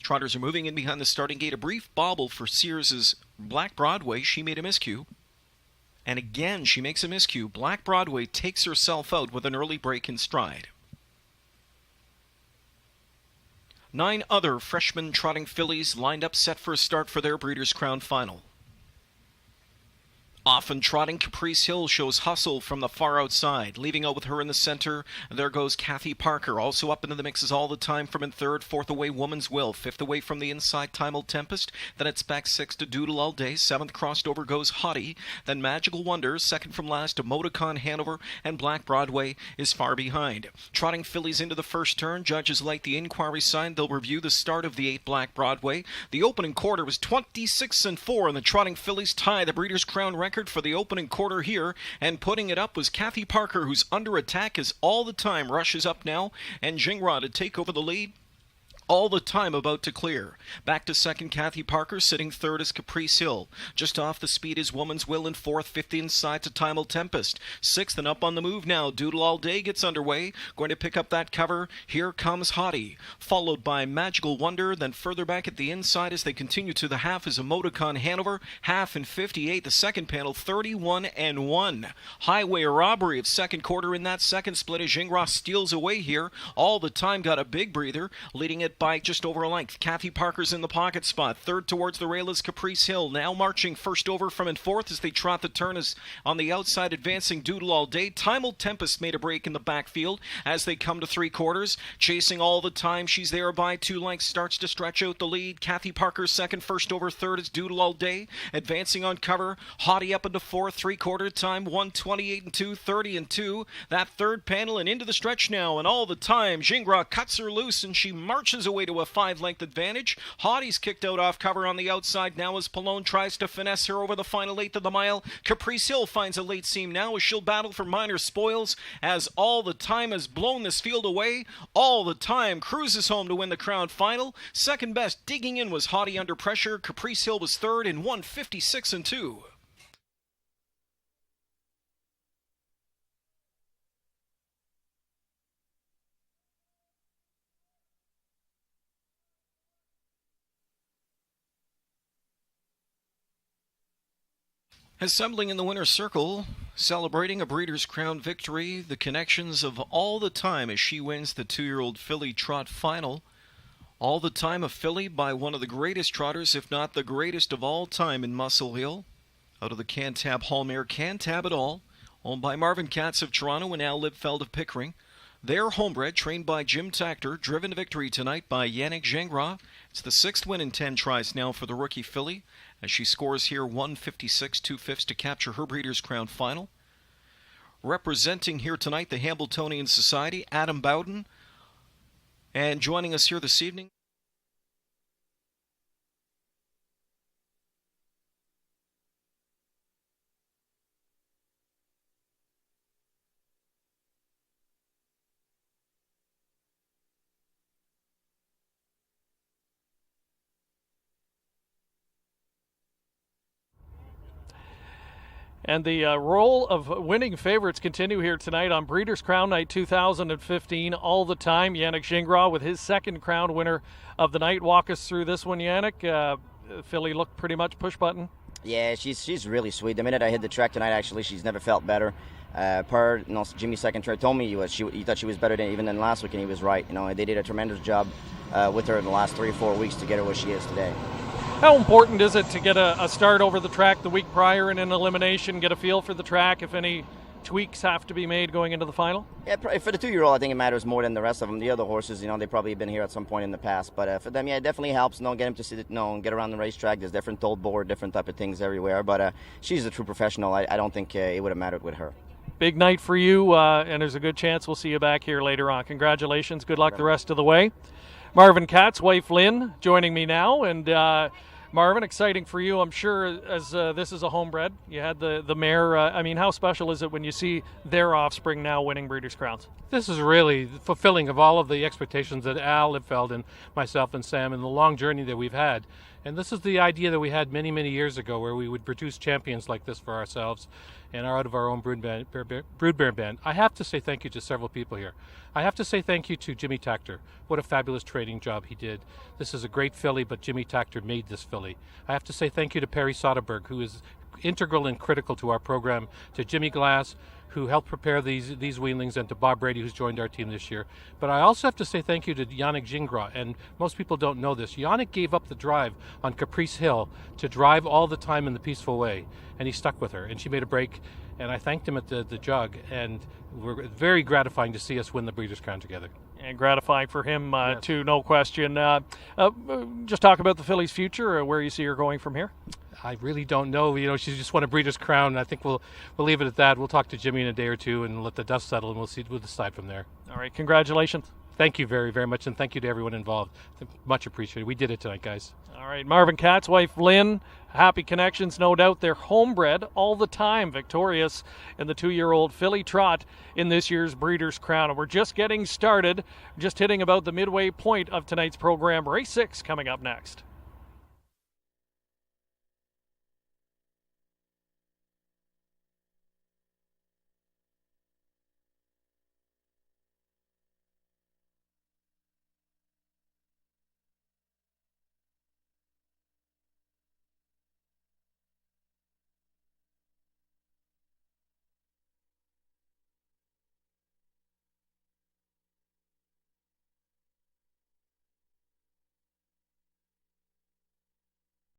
Trotters are moving in behind the starting gate. A brief bobble for Sears' Black Broadway. She made a miscue. And again, she makes a miscue. Black Broadway takes herself out with an early break in stride. 9 other freshman trotting fillies lined up set for a start for their Breeders' Crown Final. Often trotting, Caprice Hill shows hustle from the far outside. Leaving out with her in the center, there goes Kathy Parker. Also up into the mixes all the time from in third. Fourth away, Woman's Will. Fifth away from the inside, Timal Tempest. Then it's back 6 to Doodle All Day. Seventh crossed over goes Hottie. Then Magical Wonder. Second from last to Modicon Hanover. And Black Broadway is far behind. Trotting fillies into the first turn. Judges light the inquiry sign. They'll review the start of the 8 Black Broadway. The opening quarter was 26-4, and the trotting fillies tie the Breeders' Crown record for the opening quarter here, and putting it up was Kathy Parker, who's under attack as all the time rushes up now, and Jingra to take over the lead. All the time about to clear. Back to second, Kathy Parker. Sitting third is Caprice Hill. Just off the speed is Woman's Will in fourth. Fifth inside to Timal Tempest. Sixth and up on the move now. Doodle All Day gets underway. Going to pick up that cover. Here comes Hottie. Followed by Magical Wonder. Then further back at the inside as they continue to the half is Emoticon Hanover. Half and 58. The second panel 31-1. Highway robbery of second quarter in that second split as Jingra steals away here. All the time got a big breather. Leading it by just over a length. Kathy Parker's in the pocket spot. Third towards the rail is Caprice Hill. Now marching first over from in fourth as they trot the turn is on the outside advancing Doodle All Day. Timal Tempest made a break in the backfield as they come to 3/4. Chasing all the time. She's there by 2 lengths. Starts to stretch out the lead. Kathy Parker's second. First over third is Doodle All Day. Advancing on cover. Hottie up into fourth. 3/4 time. 1:28-2. 30-2. That third panel and into the stretch now. And all the time Jingra cuts her loose and she marches away to a 5-length advantage. Hottie's kicked out off cover on the outside now as Pallone tries to finesse her over the final 1/8 of the mile. Caprice Hill finds a late seam now as she'll battle for minor spoils as all the time has blown this field away. All the time cruises home to win the Crown Final. Second best digging in was Hottie under pressure. Caprice Hill was third in 1:56-2. Assembling in the winner's circle, celebrating a Breeders' Crown victory, the connections of All the Time as she wins the 2-year-old filly trot final. All the Time, a filly by one of the greatest trotters, if not the greatest of all time in Muscle Hill. Out of the Cantab Hallmare, Cantab It All, owned by Marvin Katz of Toronto and Al Libfeld of Pickering. They're homebred, trained by Jim Tactor, driven to victory tonight by Yannick Gingras. It's the 6th win in 10 tries now for the rookie filly, as she scores here 1:56 2/5 to capture her Breeders' Crown final. Representing here tonight the Hambletonian Society, Adam Bowden. And joining us here this evening, And the role of winning favorites continue here tonight on Breeders' Crown Night 2015. All the time, Yannick Gingras with his second crown winner of the night. Walk us through this one, Yannick. Filly looked pretty much push button. Yeah, she's really sweet. The minute I hit the track tonight, actually, she's never felt better. Jimmy's second trip told me he thought she was better even than last week, and he was right. They did a tremendous job with her in the last 3 or 4 weeks to get her where she is today. How important is it to get a start over the track the week prior in an elimination, get a feel for the track, if any tweaks have to be made going into the final? Yeah, for the 2-year-old, I think it matters more than the rest of them. The other horses, they've probably been here at some point in the past. But for them, yeah, it definitely helps. Get them to see get around the racetrack. There's different told board, different type of things everywhere. But she's a true professional. I don't think it would have mattered with her. Big night for you, and there's a good chance we'll see you back here later on. Congratulations. Good luck the rest of the way. Marvin Katz, wife Lynn, joining me now. And Marvin, exciting for you, I'm sure, as this is a homebred. You had the mare. How special is it when you see their offspring now winning Breeders' Crowns? This is really fulfilling of all of the expectations that Al Libfeld and myself and Sam and the long journey that we've had. And this is the idea that we had many, many years ago, where we would produce champions like this for ourselves and out of our own broodmare band. I have to say thank you to several people here. I have to say thank you to Jimmy Tactor. What a fabulous training job he did. This is a great filly, but Jimmy Tactor made this filly. I have to say thank you to Perry Soderberg, who is integral and critical to our program, to Jimmy Glass, who helped prepare these weanlings, and to Bob Brady, who's joined our team this year. But I also have to say thank you to Yannick Gingras, and most people don't know this. Yannick gave up the drive on Caprice Hill to drive all the time in the Peaceful Way, and he stuck with her, and she made a break, and I thanked him at the jug, and we're very gratifying to see us win the Breeders' Crown together. And gratifying for him, Yes. too, no question. Just talk about the filly's future, where you see her going from here. I really don't know. You know, she's just won a Breeders' Crown, and I think we'll leave it at that. We'll talk to Jimmy in a day or two and let the dust settle, and we'll decide from there. All right, congratulations. Thank you very, very much, and thank you to everyone involved. Much appreciated. We did it tonight, guys. All right, Marvin Katz's wife, Lynn. Happy connections, no doubt. They're homebred all the time, victorious in the 2-year-old filly trot in this year's Breeders' Crown. And we're just getting started, just hitting about the midway point of tonight's program. Race 6 coming up next.